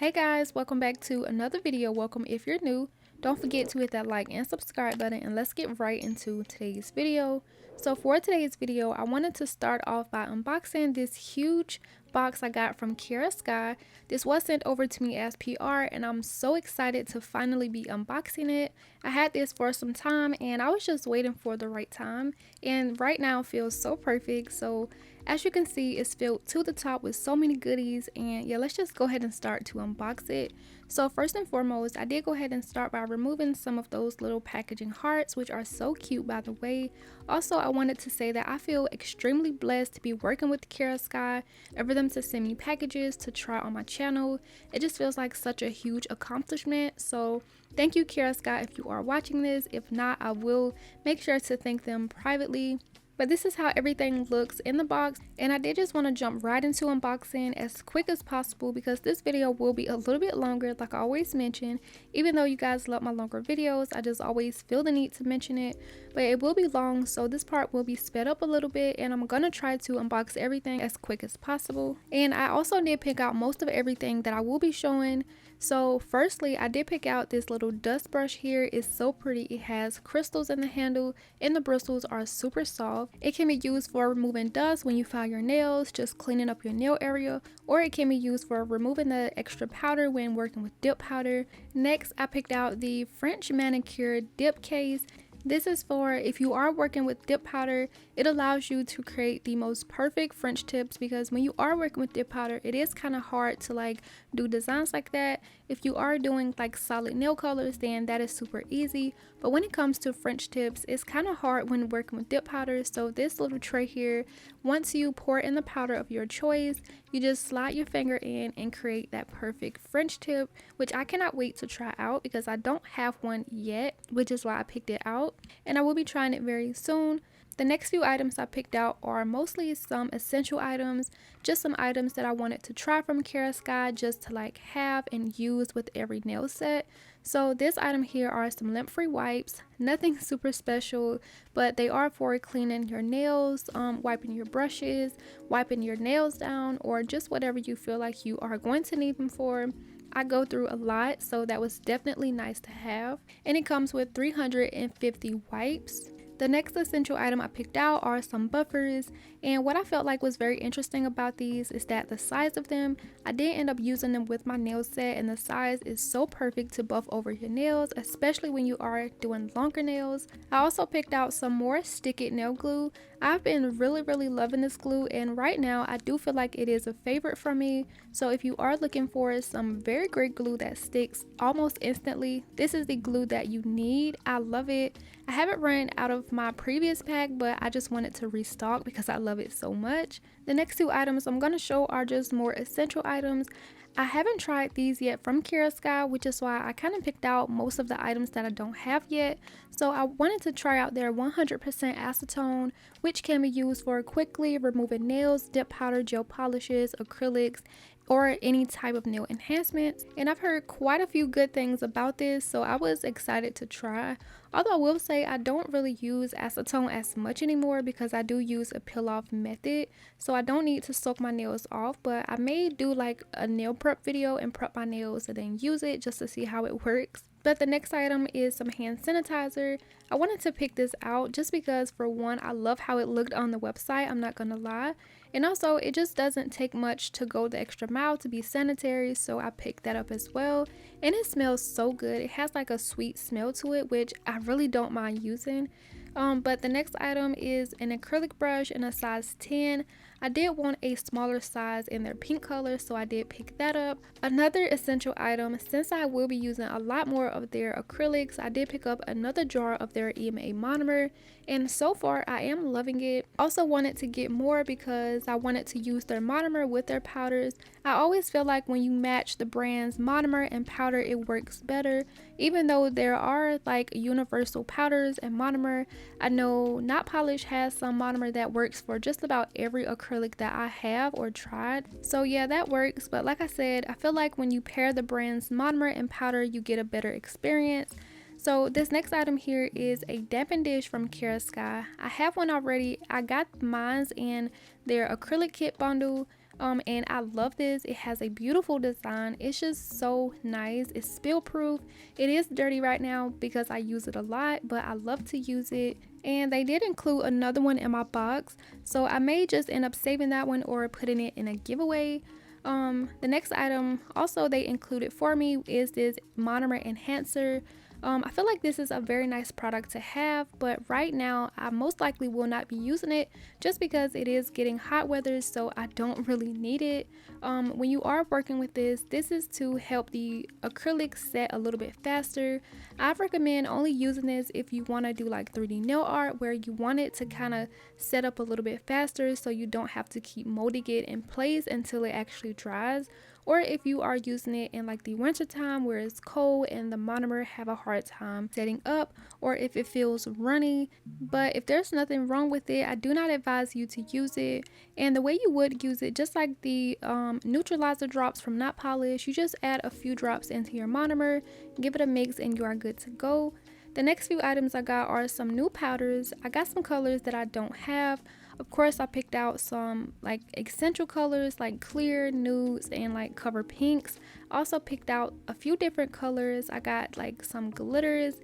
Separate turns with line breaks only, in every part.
Hey guys, welcome back to another video. Welcome if you're new. Don't forget to hit that like and subscribe button, and let's get right into today's video. So for today's video, I wanted to start off by unboxing this huge box I got from Kiara. This was sent over to me as PR, and I'm so excited to finally be unboxing it. I had this for some time and I was just waiting for the right time, and right now feels so perfect. So as you can see, it's filled to the top with so many goodies, and yeah, let's just go ahead and start to unbox it. So first and foremost, I did go ahead and start by removing some of those little packaging hearts, which are so cute by the way. Also, I wanted to say that I feel extremely blessed to be working with Kiara and for them to send me packages to try on my channel. It just feels like such a huge accomplishment. So thank you, Kiara, if you are watching this. If not, I will make sure to thank them privately. But this is how everything looks in the box, and I did just want to jump right into unboxing as quick as possible because this video will be a little bit longer, like I always mention. Even though you guys love my longer videos, I just always feel the need to mention it, but it will be long, so this part will be sped up a little bit, and I'm gonna try to unbox everything as quick as possible. And I also did pick out most of everything that I will be showing. So firstly, I did pick out this little dust brush here. It's so pretty. It has crystals in the handle and the bristles are super soft. It can be used for removing dust when you file your nails, just cleaning up your nail area, or it can be used for removing the extra powder when working with dip powder. Next, I picked out the French manicure dip case. This is for if you are working with dip powder. It allows you to create the most perfect French tips, because when you are working with dip powder, it is kind of hard to like do designs like that. If you are doing like solid nail colors, then that is super easy, but when it comes to French tips, it's kind of hard when working with dip powder. So this little tray here, once you pour in the powder of your choice, you just slide your finger in and create that perfect French tip, which I cannot wait to try out because I don't have one yet, which is why I picked it out, and I will be trying it very soon. The next few items I picked out are mostly some essential items, just some items that I wanted to try from Kiara just to like have and use with every nail set. So this item here are some lint-free wipes, nothing super special, but they are for cleaning your nails, wiping your brushes, wiping your nails down, or just whatever you feel like you are going to need them for. I go through a lot, so that was definitely nice to have, and it comes with 350 wipes. The next essential item I picked out are some buffers, and what I felt like was very interesting about these is that the size of them, I did end up using them with my nail set, and the size is so perfect to buff over your nails, especially when you are doing longer nails. I also picked out some more Stick It nail glue. I've been really loving this glue, and right now I do feel like it is a favorite for me. So if you are looking for some very great glue that sticks almost instantly, this is the glue that you need. I love it. I haven't run out of my previous pack, but I just wanted to restock because I love it so much. The next two items I'm going to show are just more essential items. I haven't tried these yet from Kiara, which is why I kind of picked out most of the items that I don't have yet. So I wanted to try out their 100% acetone, which can be used for quickly removing nails, dip powder, gel polishes, acrylics, or any type of nail enhancements. And I've heard quite a few good things about this, so I was excited to try. Although I will say I don't really use acetone as much anymore because I do use a peel off method, so I don't need to soak my nails off, but I may do like a nail prep video and prep my nails and then use it just to see how it works. But the next item is some hand sanitizer. I wanted to pick this out just because, for one, I love how it looked on the website, I'm not gonna lie. And also, it just doesn't take much to go the extra mile to be sanitary, so I picked that up as well. And it smells so good. It has like a sweet smell to it, which I really don't mind using. But the next item is an acrylic brush in a size 10. I did want a smaller size in their pink color, so I did pick that up. Another essential item, since I will be using a lot more of their acrylics, I did pick up another jar of their EMA monomer, and so far I am loving it. Also wanted to get more because I wanted to use their monomer with their powders. I always feel like when you match the brand's monomer and powder, it works better. Even though there are like universal powders and monomer, I know Not Polish has some monomer that works for just about every acrylic that I have or tried. So yeah, that works, but like I said, I feel like when you pair the brand's monomer and powder, you get a better experience. So this next item here is a dampen dish from Kiara. I have one already. I got mine's in their acrylic kit bundle. And I love this. It has a beautiful design. It's just so nice. It's spill proof. It is dirty right now because I use it a lot, but I love to use it. And they did include another one in my box, so I may just end up saving that one or putting it in a giveaway. The next item also they included for me is this monomer enhancer. I feel like this is a very nice product to have, but right now I most likely will not be using it just because it is getting hot weather, so I don't really need it. When you are working with this is to help the acrylics set a little bit faster. I recommend only using this if you want to do like 3D nail art where you want it to kind of set up a little bit faster so you don't have to keep molding it in place until it actually dries, or if you are using it in like the winter time where it's cold and the monomer have a hard time setting up, or if it feels runny. But if there's nothing wrong with it, I do not advise you to use it. And the way you would use it, just like the neutralizer drops from Not Polish, you just add a few drops into your monomer, give it a mix, and you are good to go. The next few items I got are some new powders. I got some colors that I don't have. Of course, I picked out some like essential colors like clear, nudes, and like cover pinks. I also picked out a few different colors. I got like some glitters,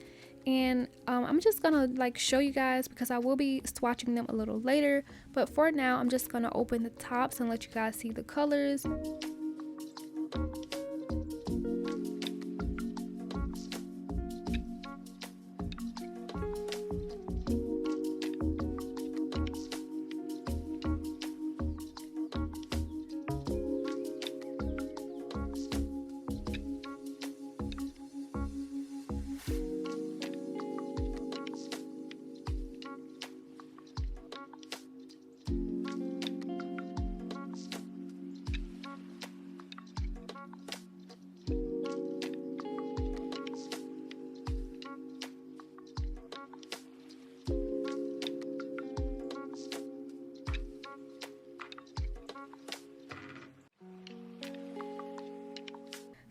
and I'm just gonna like show you guys because I will be swatching them a little later. But for now, I'm just gonna open the tops and let you guys see the colors.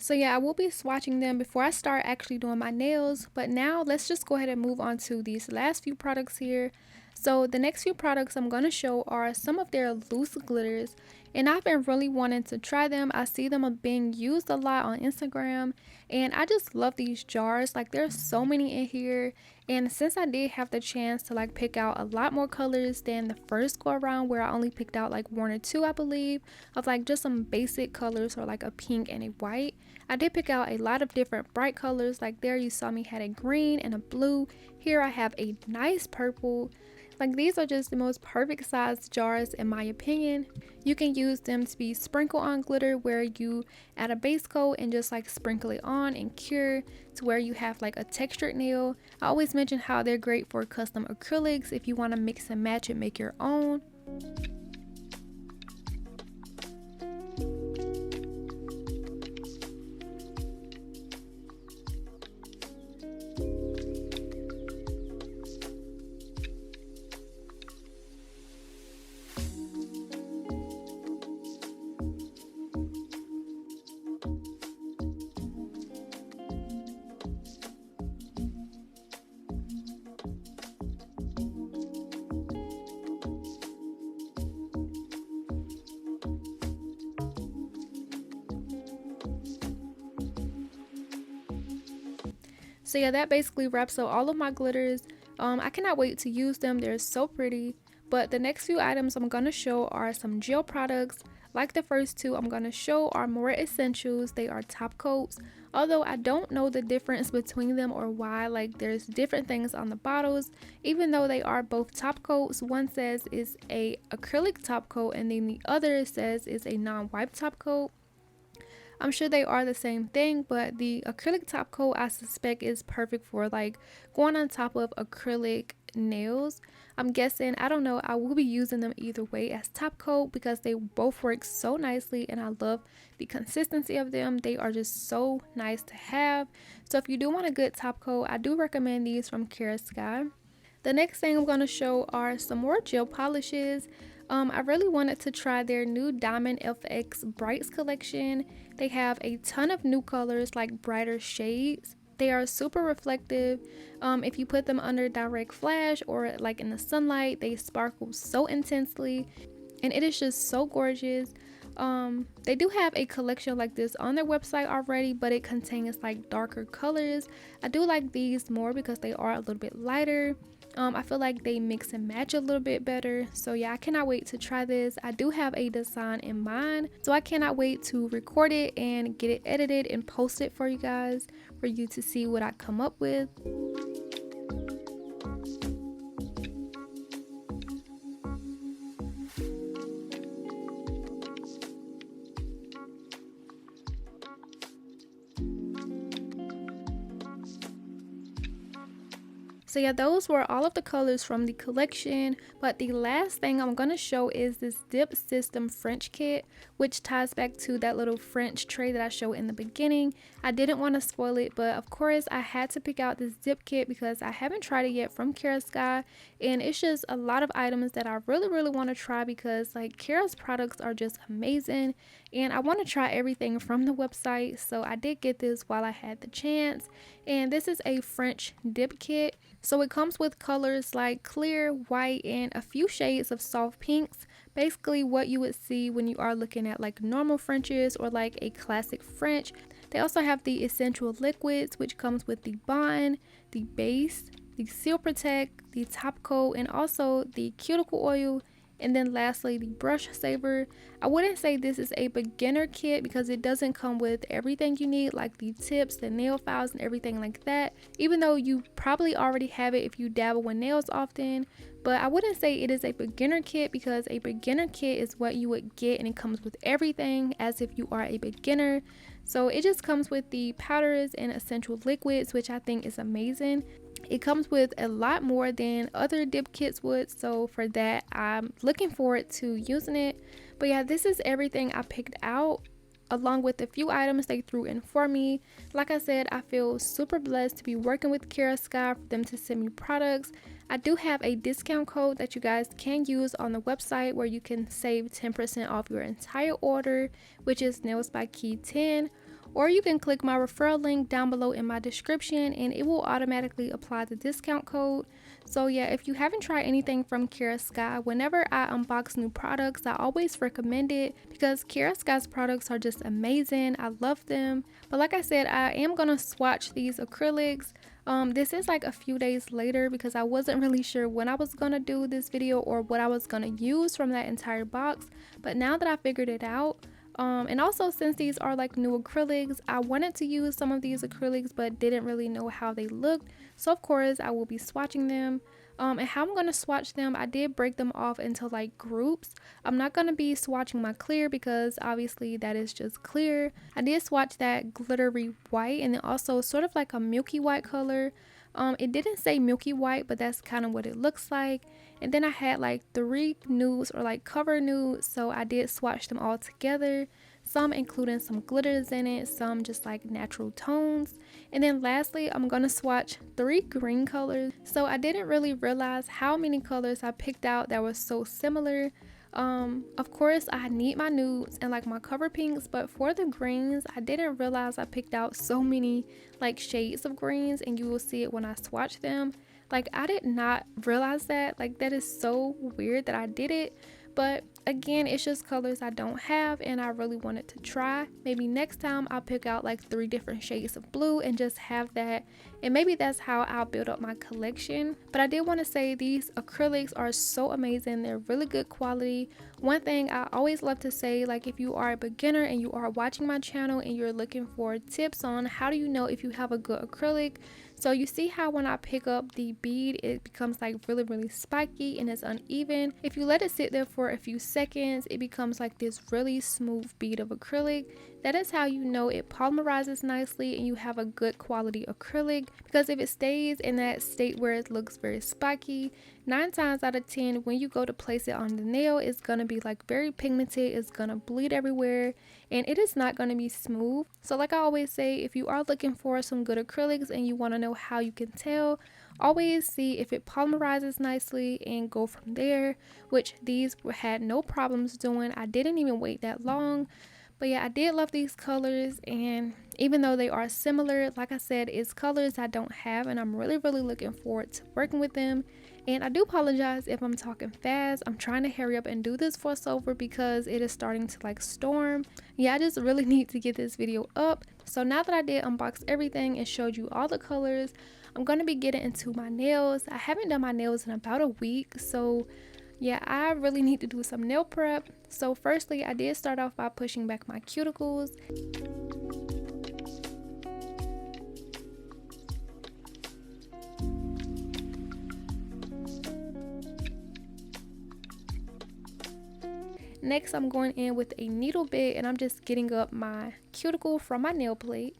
So yeah, I will be swatching them before I start actually doing my nails. But now let's just go ahead and move on to these last few products here. So the next few products I'm going to show are some of their loose glitters. And I've been really wanting to try them. I see them being used a lot on Instagram. And I just love these jars. Like there's so many in here. And since I did have the chance to like pick out a lot more colors than the first go around where I only picked out like one or two, I believe, of like just some basic colors or like a pink and a white. I did pick out a lot of different bright colors. Like there you saw me had a green and a blue. Here I have a nice purple. Like these are just the most perfect sized jars in my opinion. You can use them to be sprinkle on glitter where you add a base coat and just like sprinkle it on and cure to where you have like a textured nail. I always mention how they're great for custom acrylics if you want to mix and match and make your own. So yeah, that basically wraps up all of my glitters. I cannot wait to use them. They're so pretty. But the next few items I'm going to show are some gel products. Like the first two I'm going to show are more essentials. They are top coats. Although I don't know the difference between them or why, like there's different things on the bottles. Even though they are both top coats, one says is a acrylic top coat and then the other says is a non-wipe top coat. I'm sure they are the same thing, but the acrylic top coat I suspect is perfect for like going on top of acrylic nails. I'm guessing, I don't know, I will be using them either way as top coat because they both work so nicely and I love the consistency of them. They are just so nice to have. So if you do want a good top coat, I do recommend these from Kiara. The next thing I'm going to show are some more gel polishes. I really wanted to try their new Diamond FX Brights collection. They have a ton of new colors, like brighter shades. They are super reflective. If you put them under direct flash or like in the sunlight, they sparkle so intensely and it is just so gorgeous. They do have a collection like this on their website already, but it contains like darker colors. I do like these more because they are a little bit lighter. I feel like they mix and match a little bit better. So yeah, I cannot wait to try this. I do have a design in mind, so I cannot wait to record it and get it edited and post it for you guys, for you to see what I come up with. So yeah, those were all of the colors from the collection, but the last thing I'm going to show is this dip system French kit, which ties back to that little French tray that I showed in the beginning. I didn't want to spoil it, but of course I had to pick out this dip kit because I haven't tried it yet from Kiara, and it's just a lot of items that I really want to try because like Kiara's products are just amazing, and I want to try everything from the website. So I did get this while I had the chance, and this is a French dip kit. So it comes with colors like clear, white, and a few shades of soft pinks. Basically what you would see when you are looking at like normal Frenches or like a classic French. They also have the essential liquids, which comes with the bond, the base, the seal protect, the top coat, and also the cuticle oil. And then lastly, the brush saver. I wouldn't say this is a beginner kit because it doesn't come with everything you need, like the tips, the nail files, and everything like that, even though you probably already have it if you dabble with nails often. But I wouldn't say it is a beginner kit because a beginner kit is what you would get and it comes with everything as if you are a beginner. So it just comes with the powders and essential liquids, which I think is amazing. It comes with a lot more than other dip kits would, so for that I'm looking forward to using it. But yeah, this is everything I picked out, along with a few items they threw in for me. Like I said, I feel super blessed to be working with Kiara for them to send me products. I do have a discount code that you guys can use on the website where you can save 10% off your entire order, which is Nails by Key 10. Or you can click my referral link down below in my description and it will automatically apply the discount code. So yeah, if you haven't tried anything from Kiara, whenever I unbox new products, I always recommend it because Kiara's products are just amazing. I love them. But like I said, I am going to swatch these acrylics. This is like a few days later because I wasn't really sure when I was going to do this video or what I was going to use from that entire box. But now that I figured it out, and also since these are like new acrylics, I wanted to use some of these acrylics but didn't really know how they looked. So of course I will be swatching them. And how I'm going to swatch them, I did break them off into like groups. I'm not going to be swatching my clear because obviously that is just clear. I did swatch that glittery white and then also sort of like a milky white color. It didn't say milky white, but that's kind of what it looks like. And then I had like 3 nudes or like cover nudes, so I did swatch them all together, some including some glitters in it, some just like natural tones. And then lastly, I'm gonna swatch 3 green colors. So I didn't really realize how many colors I picked out that were so similar. Of course I need my nudes and like my cover pinks, but for the greens I didn't realize I picked out so many like shades of greens, and you will see it when I swatch them. Like I did not realize that. Like that is so weird that I did it. But again, it's just colors I don't have and I really wanted to try. Maybe next time I'll pick out like 3 different shades of blue and just have that, and maybe that's how I'll build up my collection. But I did want to say these acrylics are so amazing. They're really good quality. One thing I always love to say, like if you are a beginner and you are watching my channel and you're looking for tips on how do you know if you have a good acrylic, so you see how when I pick up the bead it becomes like really spiky and it's uneven. If you let it sit there for a few seconds, it becomes like this really smooth bead of acrylic. That is how you know it polymerizes nicely and you have a good quality acrylic, because if it stays in that state where it looks very spiky, 9 times out of 10 when you go to place it on the nail, it's gonna be like very pigmented, it's gonna bleed everywhere, and it is not going to be smooth. So like I always say, if you are looking for some good acrylics and you want to know how you can tell, always see if it polymerizes nicely and go from there, which these had no problems doing. I didn't even wait that long. But yeah, I did love these colors, and even though they are similar, like I said, it's colors I don't have, and I'm really looking forward to working with them. And I do apologize if I'm talking fast. I'm trying to hurry up and do this voiceover because it is starting to like storm. Yeah, I just really need to get this video up. So now that I did unbox everything and showed you all the colors, I'm going to be getting into my nails. I haven't done my nails in about a week, so yeah, I really need to do some nail prep. So firstly, I did start off by pushing back my cuticles. Next, I'm going in with a needle bit, and I'm just getting up my cuticle from my nail plate.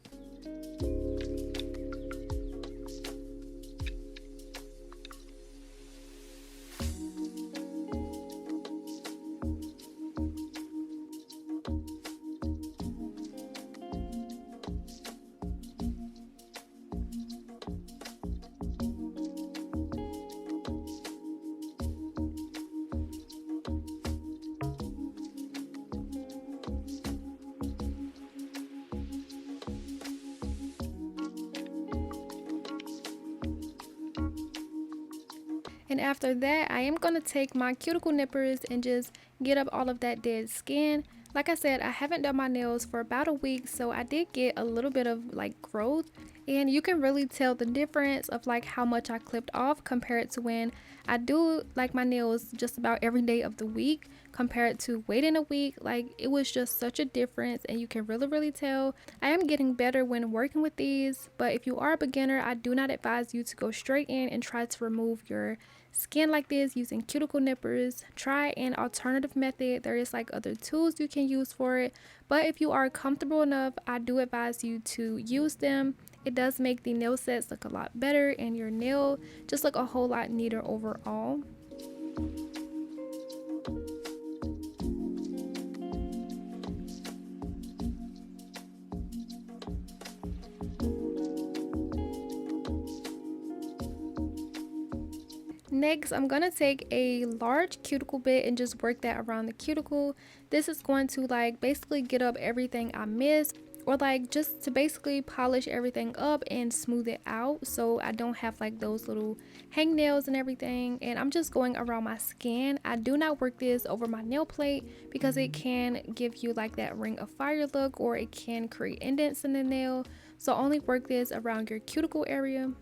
And after that, I am going to take my cuticle nippers and just get up all of that dead skin. Like I said, I haven't done my nails for about a week, so I did get a little bit of like growth. And you can really tell the difference of like how much I clipped off compared to when I do like my nails just about every day of the week compared to waiting a week. Like it was just such a difference, and you can really tell. I am getting better when working with these, but if you are a beginner, I do not advise you to go straight in and try to remove your skin like this using cuticle nippers. Try an alternative method. There is like other tools you can use for it, but if you are comfortable enough, I do advise you to use them. It does make the nail sets look a lot better and your nail just look a whole lot neater overall. Next, I'm going to take a large cuticle bit and just work that around the cuticle. This is going to like basically get up everything I missed, or like just to basically polish everything up and smooth it out so I don't have like those little hangnails and everything. And I'm just going around my skin. I do not work this over my nail plate because it can give you like that ring of fire look, or it can create indents in the nail. So only work this around your cuticle area.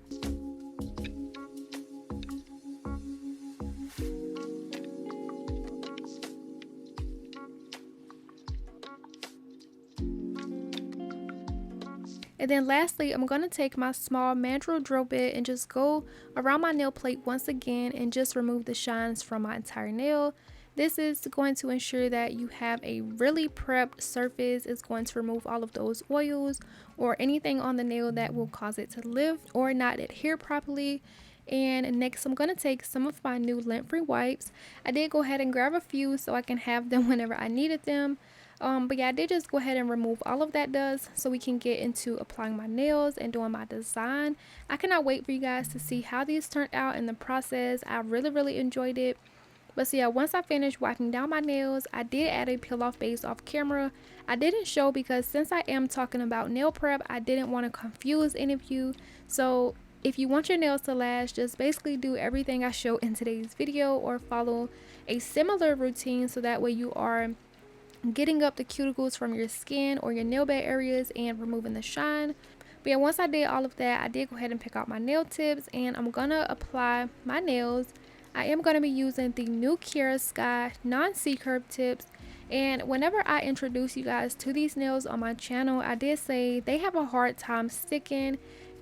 And then lastly, I'm going to take my small mandrel drill bit and just go around my nail plate once again and just remove the shines from my entire nail. This is going to ensure that you have a really prepped surface. It's going to remove all of those oils or anything on the nail that will cause it to lift or not adhere properly. And next, I'm going to take some of my new lint-free wipes. I did go ahead and grab a few so I can have them whenever I needed them. But yeah, I did just go ahead and remove all of that dust so we can get into applying my nails and doing my design. I cannot wait for you guys to see how these turned out in the process. I really enjoyed it. But so yeah, once I finished wiping down my nails, I did add a peel off base off camera. I didn't show because since I am talking about nail prep, I didn't want to confuse any of you. So if you want your nails to last, just basically do everything I show in today's video or follow a similar routine so that way you are getting up the cuticles from your skin or your nail bed areas and removing the shine. But yeah, once I did all of that, I did go ahead and pick out my nail tips and I'm gonna apply my nails. I am going to be using the new Kiara Sky non-C-curve tips. And whenever I introduce you guys to these nails on my channel, I did say they have a hard time sticking,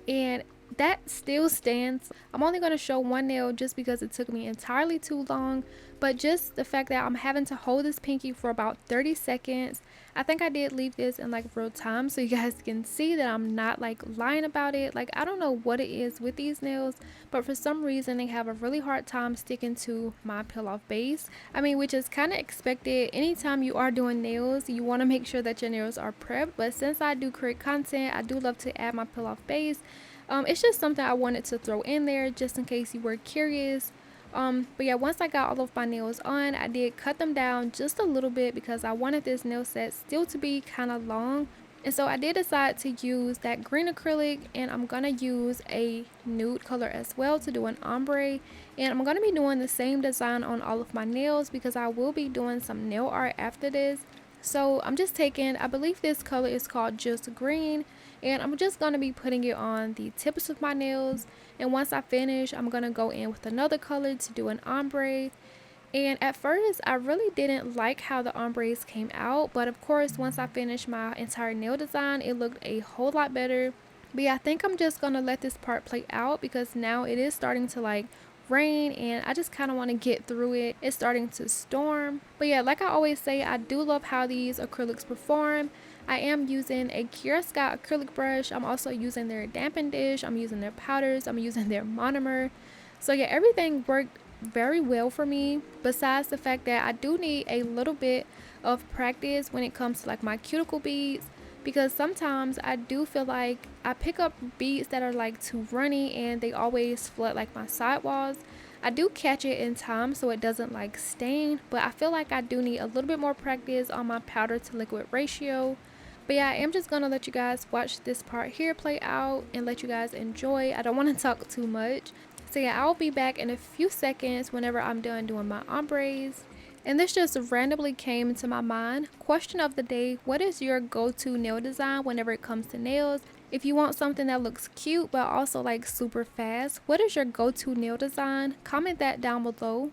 and that still stands. I'm only going to show one nail just because it took me entirely too long, but just the fact that I'm having to hold this pinky for about 30 seconds. I think I did leave this in like real time so you guys can see that I'm not like lying about it. Like, I don't know what it is with these nails, but for some reason they have a really hard time sticking to my peel off base. I mean, which is kind of expected. Anytime you are doing nails, you want to make sure that your nails are prepped, but since I do create content, I do love to add my peel off base. It's just something I wanted to throw in there just in case you were curious. But yeah, once I got all of my nails on, I did cut them down just a little bit because I wanted this nail set still to be kind of long. And so I did decide to use that green acrylic, and I'm going to use a nude color as well to do an ombre. And I'm going to be doing the same design on all of my nails because I will be doing some nail art after this. So I'm just taking, I believe this color is called Just Green, and I'm just going to be putting it on the tips of my nails. And once I finish, I'm going to go in with another color to do an ombre. And at first, I really didn't like how the ombres came out, but of course, once I finished my entire nail design, it looked a whole lot better. But yeah, I think I'm just going to let this part play out because now it is starting to like rain, and I just kind of want to get through it. It's starting to storm. But yeah, like I always say, I do love how these acrylics perform. I am using a Kiara acrylic brush. I'm also using their dampen dish. I'm using their powders. I'm using their monomer. So yeah, everything worked very well for me, besides the fact that I do need a little bit of practice when it comes to like my cuticle beads, because sometimes I do feel like I pick up beads that are like too runny and they always flood like my sidewalls. I do catch it in time so it doesn't like stain, but I feel like I do need a little bit more practice on my powder to liquid ratio. But yeah, I am just gonna let you guys watch this part here play out and let you guys enjoy. I don't want to talk too much. So yeah, I'll be back in a few seconds whenever I'm done doing my ombres. And this just randomly came into my mind. Question of the day: what is your go-to nail design whenever it comes to nails? If you want something that looks cute but also like super fast, what is your go-to nail design? Comment that down below.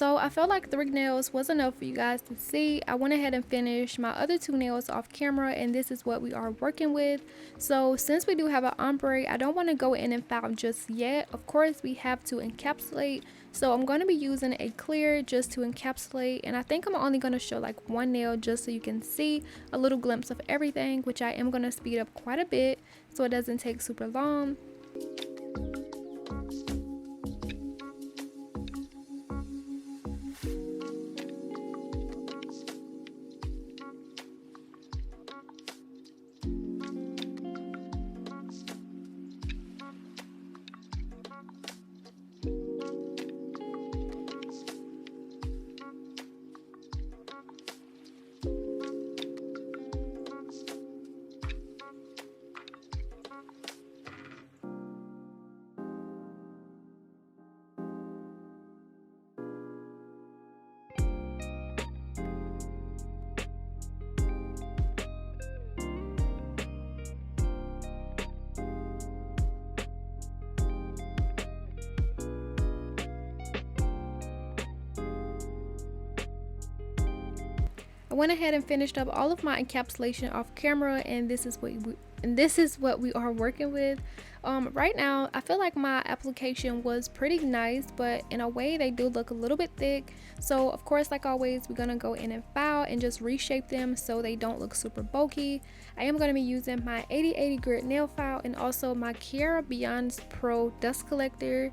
So I felt like 3 nails was enough for you guys to see. I went ahead and finished my other 2 nails off camera, and this is what we are working with. So since we do have an ombre, I don't want to go in and file just yet. Of course, we have to encapsulate. So I'm going to be using a clear just to encapsulate, and I think I'm only going to show like 1 nail just so you can see a little glimpse of everything, which I am going to speed up quite a bit so it doesn't take super long. I went ahead and finished up all of my encapsulation off camera, and this is what we are working with. Right now I feel like my application was pretty nice, but in a way they do look a little bit thick. So of course, like always, we're gonna go in and file and just reshape them so they don't look super bulky. I am going to be using my 8080 grit nail file and also my Kiara Beyond Pro dust collector.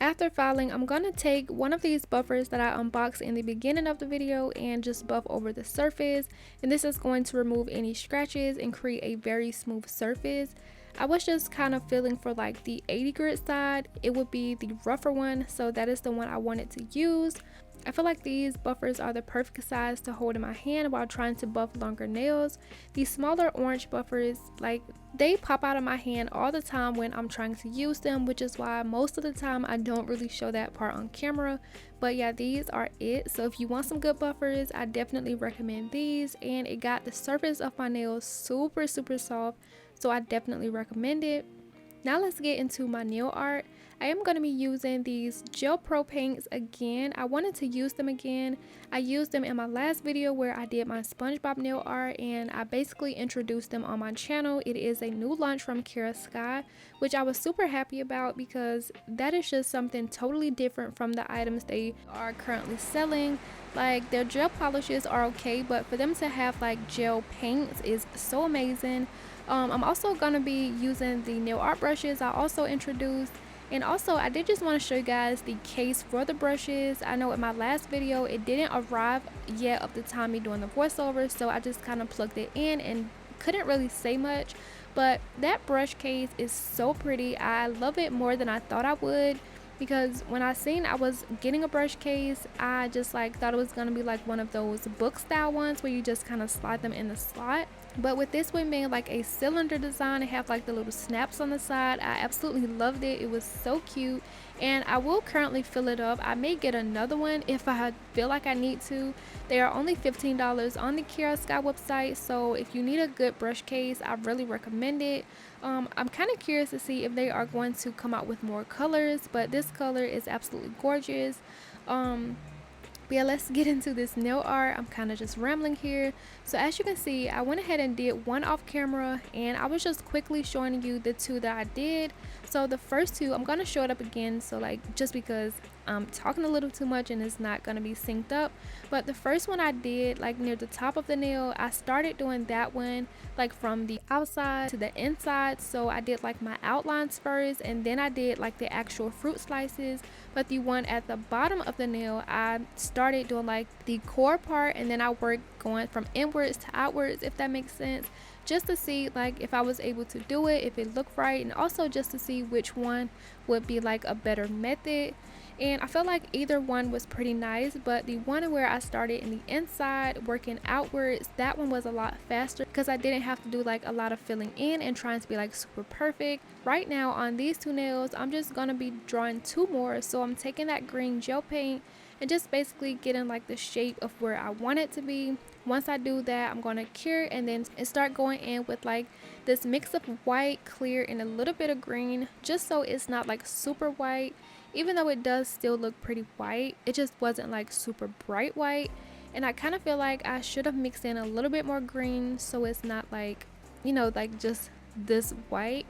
After filing, I'm going to take one of these buffers that I unboxed in the beginning of the video and just buff over the surface, and this is going to remove any scratches and create a very smooth surface. I was just kind of feeling for like the 80 grit side, it would be the rougher one, so that is the one I wanted to use. I feel like these buffers are the perfect size to hold in my hand while trying to buff longer nails. These smaller orange buffers, like, they pop out of my hand all the time when I'm trying to use them, which is why most of the time I don't really show that part on camera. But yeah, these are it. So if you want some good buffers, I definitely recommend these, and it got the surface of my nails super soft, so I definitely recommend it. Now let's get into my nail art. I am going to be using these Gel Pro paints again. I wanted to use them again. I used them in my last video where I did my SpongeBob nail art, and I basically introduced them on my channel. It is a new launch from Kiara Sky, which I was super happy about because that is just something totally different from the items they are currently selling. Like, their gel polishes are okay, but for them to have like gel paints is so amazing. I'm also going to be using the nail art brushes I also introduced. And also, I did just want to show you guys the case for the brushes. I know in my last video it didn't arrive yet of the time me doing the voiceover, so I just kind of plugged it in and couldn't really say much. But that brush case is so pretty. I love it more than I thought I would, because when I seen I was getting a brush case, I just like thought it was gonna be like one of those book style ones where you just kind of slide them in the slot. But with this one being like a cylinder design and have like the little snaps on the side, I absolutely loved it. It was so cute, and I will currently fill it up. I may get another one if I feel like I need to. They are only $15 on the Kiara Sky website, so if you need a good brush case, I really recommend it. I'm kind of curious to see if they are going to come out with more colors, but this color is absolutely gorgeous. But yeah, let's get into this nail art. I'm kind of just rambling here. So as you can see, I went ahead and did one off camera, and I was just quickly showing you the two that I did. So the first two, I'm going to show it up again, so like just because I'm talking a little too much and it's not going to be synced up. But the first one I did like near the top of the nail, I started doing that one like from the outside to the inside. So I did like my outlines first, and then I did like the actual fruit slices. But the one at the bottom of the nail, I started doing like the core part, and then I worked going from inwards to outwards, if that makes sense, just to see like if I was able to do it, if it looked right, and also just to see which one would be like a better method. And I felt like either one was pretty nice, but the one where I started in the inside working outwards, that one was a lot faster because I didn't have to do like a lot of filling in and trying to be like super perfect. Right now on these two nails, I'm just gonna be drawing two more. So I'm taking that green gel paint and just basically getting like the shape of where I want it to be. Once I do that, I'm gonna cure and then start going in with like this mix of white, clear, and a little bit of green, just so it's not like super white. Even though it does still look pretty white, it just wasn't like super bright white. And I kind of feel like I should have mixed in a little bit more green so it's not like, you know, like just this white.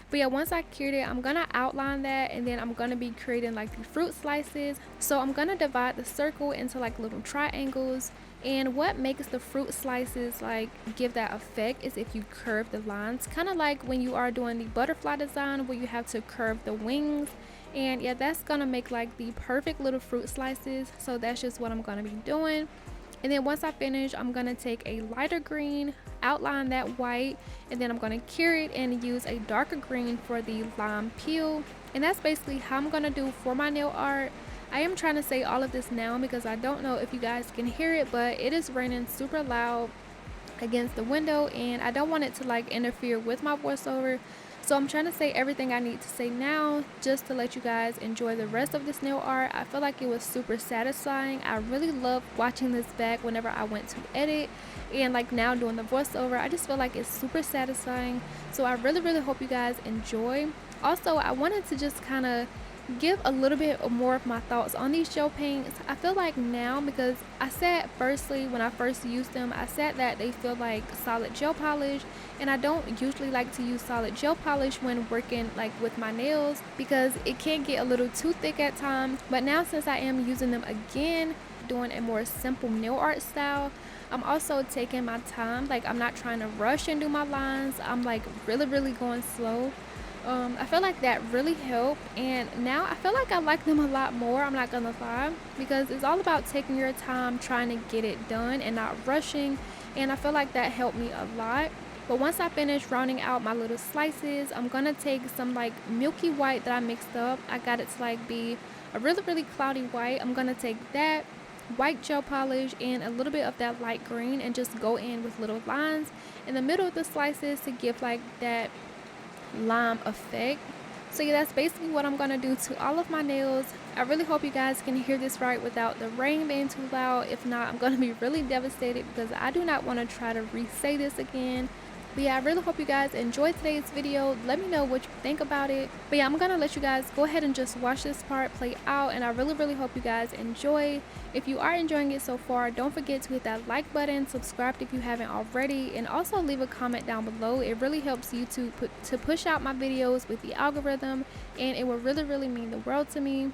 But yeah, once I cured it, I'm gonna outline that, and then I'm gonna be creating like the fruit slices. So I'm gonna divide the circle into like little triangles. And what makes the fruit slices like give that effect is if you curve the lines, kind of like when you are doing the butterfly design where you have to curve the wings. And yeah, that's gonna make like the perfect little fruit slices. So that's just what I'm gonna be doing. And then once I finish, I'm gonna take a lighter green, outline that white, and then I'm gonna cure it and use a darker green for the lime peel. And that's basically how I'm gonna do for my nail art. I am trying to say all of this now because I don't know if you guys can hear it, but it is raining super loud against the window, and I don't want it to like interfere with my voiceover. So I'm trying to say everything I need to say now just to let you guys enjoy the rest of this nail art. I feel like it was super satisfying. I really loved watching this back whenever I went to edit, and like now doing the voiceover, I just feel like it's super satisfying. So I really hope you guys enjoy. Also, I wanted to just kind of give a little bit more of my thoughts on these gel paints. I feel like now, because I said firstly when I first used them, I said that they feel like solid gel polish, and I don't usually like to use solid gel polish when working like with my nails because it can get a little too thick at times. But now, since I am using them again, doing a more simple nail art style, I'm also taking my time. Like, I'm not trying to rush and do my lines. I'm like really going slow. I feel like that really helped, and now I feel like I like them a lot more, I'm not gonna lie, because it's all about taking your time, trying to get it done and not rushing, and I feel like that helped me a lot. But once I finish rounding out my little slices, I'm gonna take some like milky white that I mixed up. I got it to like be a really cloudy white. I'm gonna take that white gel polish and a little bit of that light green and just go in with little lines in the middle of the slices to give like that lime effect. So yeah, that's basically what I'm gonna do to all of my nails. I really hope you guys can hear this right without the rain being too loud. If not, I'm gonna be really devastated because I do not want to try to re-say this again. But yeah, I really hope you guys enjoyed today's video. Let me know what you think about it. But yeah, I'm gonna let you guys go ahead and just watch this part play out, and I really hope you guys enjoy. If you are enjoying it so far, don't forget to hit that like button, subscribe if you haven't already, and also leave a comment down below. It really helps YouTube to push out my videos with the algorithm, and it will really mean the world to me.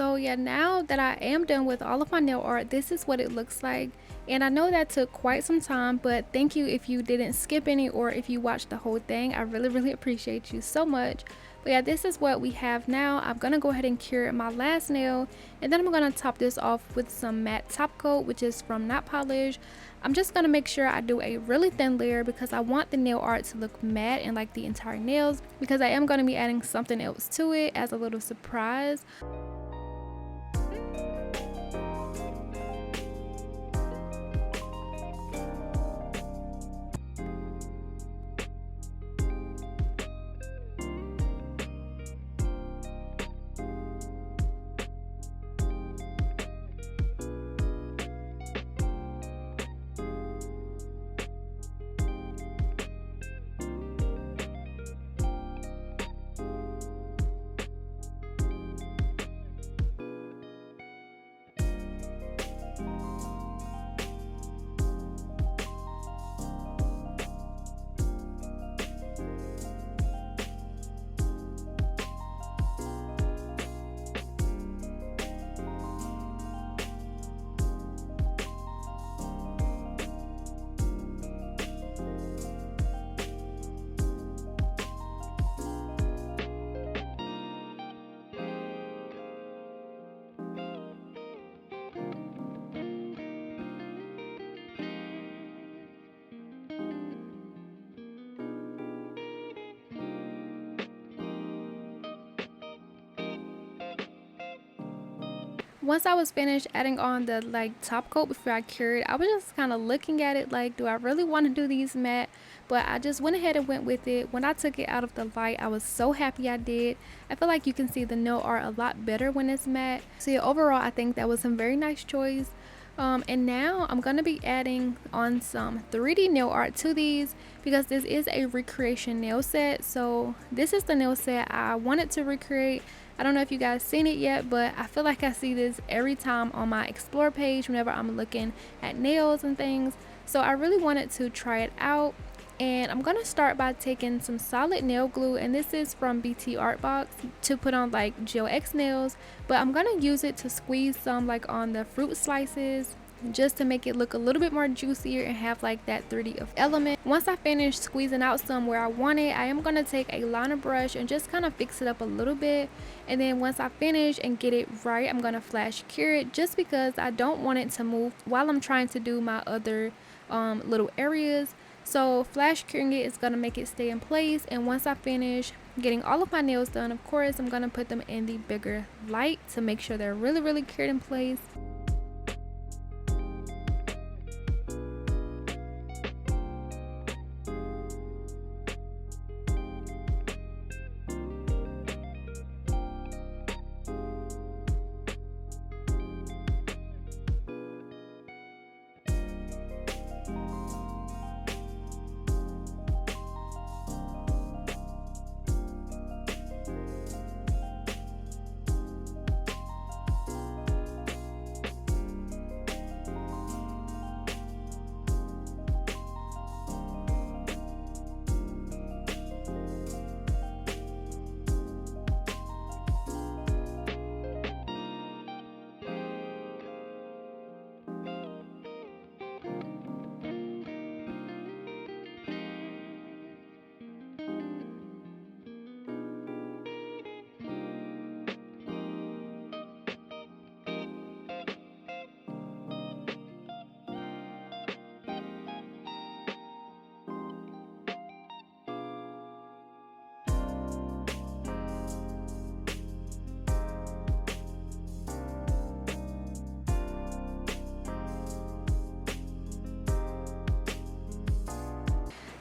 So yeah, now that I am done with all of my nail art, this is what it looks like. And I know that took quite some time, but thank you if you didn't skip any or if you watched the whole thing. I really appreciate you so much. But yeah, this is what we have now. I'm gonna go ahead and cure my last nail, and then I'm gonna top this off with some matte top coat, which is from Not Polish. I'm just gonna make sure I do a really thin layer because I want the nail art to look matte and like the entire nails, because I am gonna be adding something else to it as a little surprise. Once I was finished adding on the top coat before I cured, I was just kind of looking at it like, do I really want to do these matte? But I just went ahead and went with it. When I took it out of the light, I was so happy I did. I feel like you can see the nail art a lot better when it's matte. So yeah, overall I think that was some very nice choice. And now I'm going to be adding on some 3D nail art to these because this is a recreation nail set. So this is the nail set I wanted to recreate. I don't know if you guys seen it yet, but I feel like I see this every time on my explore page whenever I'm looking at nails and things. So I really wanted to try it out. And I'm going to start by taking some solid nail glue, and this is from BT Art Box, to put on like Gel X nails, but I'm going to use it to squeeze some like on the fruit slices just to make it look a little bit more juicier and have like that 3D element. Once I finish squeezing out some where I want it, I am going to take a liner brush and just kind of fix it up a little bit. And then once I finish and get it right, I'm going to flash cure it just because I don't want it to move while I'm trying to do my other little areas. So flash curing it is going to make it stay in place. And once I finish getting all of my nails done, of course, I'm going to put them in the bigger light to make sure they're really cured in place.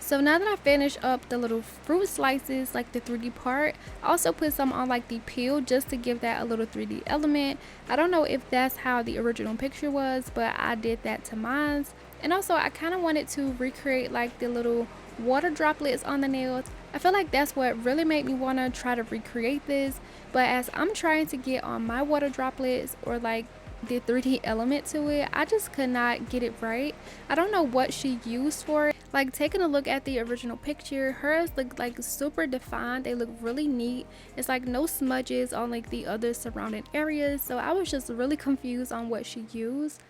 So now that I finished up the little fruit slices, like the 3D part, I also put some on like the peel just to give that a little 3D element. I don't know if that's how the original picture was, but I did that to mine. And also I kind of wanted to recreate like the little water droplets on the nails. I feel like that's what really made me want to try to recreate this. But as I'm trying to get on my water droplets or like the 3D element to it, I just could not get it right. I don't know what she used for it. Like taking a look at the original picture, hers look like super defined. They look really neat. It's like no smudges on like the other surrounding areas. So I was just really confused on what she used.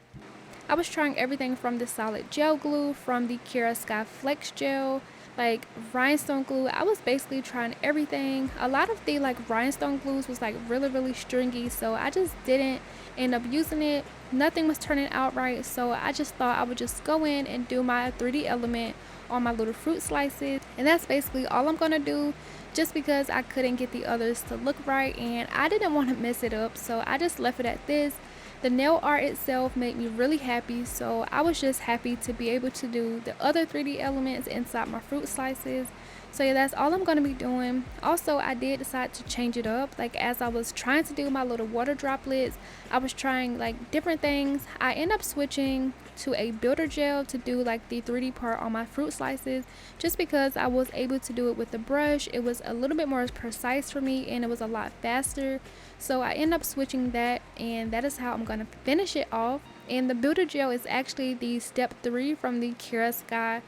I was trying everything from the solid gel glue, from the Kiara Sky Flex gel, like rhinestone glue. I was basically trying everything. A lot of the like rhinestone glues was like really stringy, so I just didn't end up using it. Nothing was turning out right, so I just thought I would just go in and do my 3D element on my little fruit slices, and that's basically all I'm gonna do, just because I couldn't get the others to look right and I didn't want to mess it up, so I just left it at this. The nail art itself made me really happy, so I was just happy to be able to do the other 3D elements inside my fruit slices. So yeah, that's all I'm going to be doing. Also, I did decide to change it up. Like as I was trying to do my little water droplets, I was trying like different things. I end up switching to a builder gel to do like the 3D part on my fruit slices, just because I was able to do it with the brush. It was a little bit more precise for me and it was a lot faster. So I end up switching that, and that is how I'm going to finish it off. And the builder gel is actually the step 3 from the Kiara Sky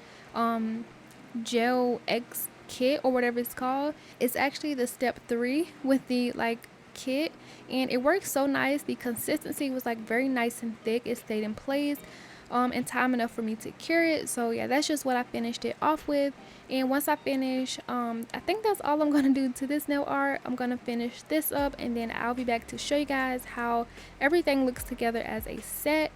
gel X kit or whatever it's called. It's actually the step 3 with the like kit, and it works so nice. The consistency was like very nice and thick. It stayed in place in time enough for me to cure it. So yeah, that's just what I finished it off with. And once I finish, I think that's all I'm gonna do to this nail art. I'm gonna finish this up and then I'll be back to show you guys how everything looks together as a set.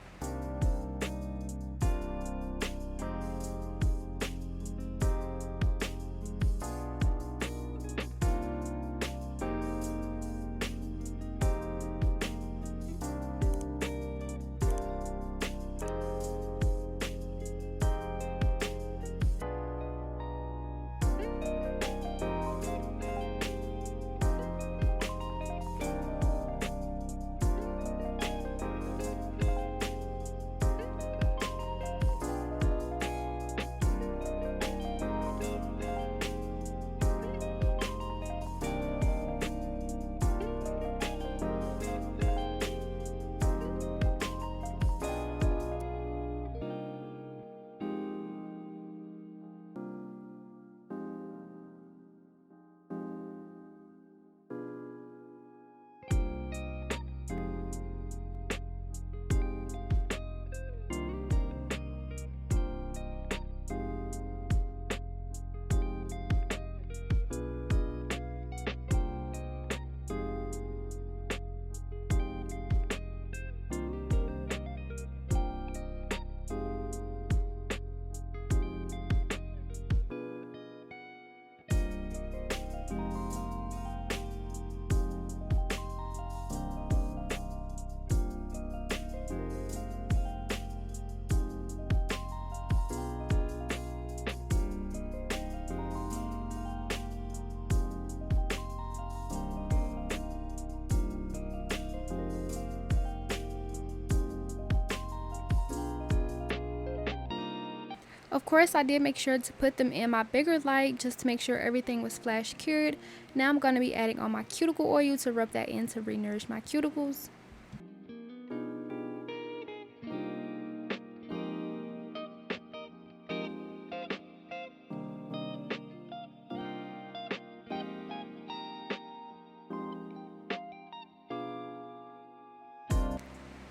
Of course, I did make sure to put them in my bigger light just to make sure everything was flash cured. Now I'm going to be adding on my cuticle oil to rub that in to re-nourish my cuticles.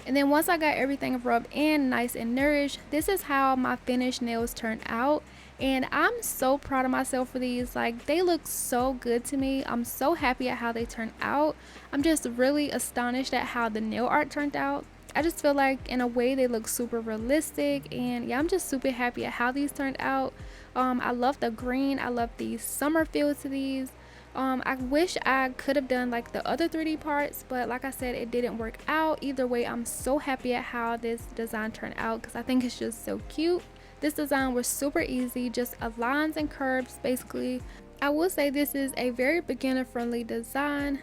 And then once I got everything rubbed in nice and nourished, this is how my finished nails turned out. And I'm so proud of myself for these. Like, they look so good to me. I'm so happy at how they turned out. I'm just really astonished at how the nail art turned out. I just feel like in a way they look super realistic, and yeah, I'm just super happy at how these turned out. I love the green. I love the summer feel to these. I wish I could have done like the other 3D parts, but like I said, it didn't work out. Either way, I'm so happy at how this design turned out because I think it's just so cute. This design was super easy, just lines and curves basically. I will say this is a very beginner friendly design.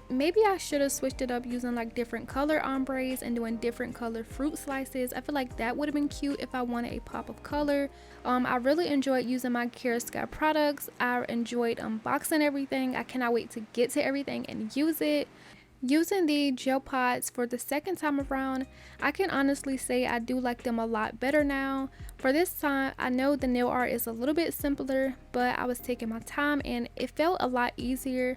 Maybe I should have switched it up using like different color ombres and doing different color fruit slices. I feel like that would have been cute if I wanted a pop of color. I really enjoyed using my Kiara Sky products. I enjoyed unboxing everything. I cannot wait to get to everything and use it. Using the gel pots for the second time around, I can honestly say I do like them a lot better now. For this time, I know the nail art is a little bit simpler, but I was taking my time and it felt a lot easier.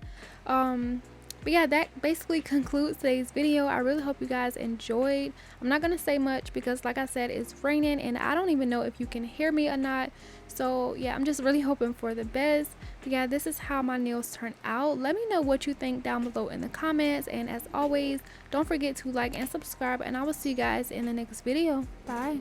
But yeah, that basically concludes today's video. I really hope you guys enjoyed. I'm not gonna say much because like I said, it's raining and I don't even know if you can hear me or not. So yeah, I'm just really hoping for the best. But yeah, this is how my nails turn out. Let me know what you think down below in the comments, and as always, don't forget to like and subscribe, and I will see you guys in the next video. Bye.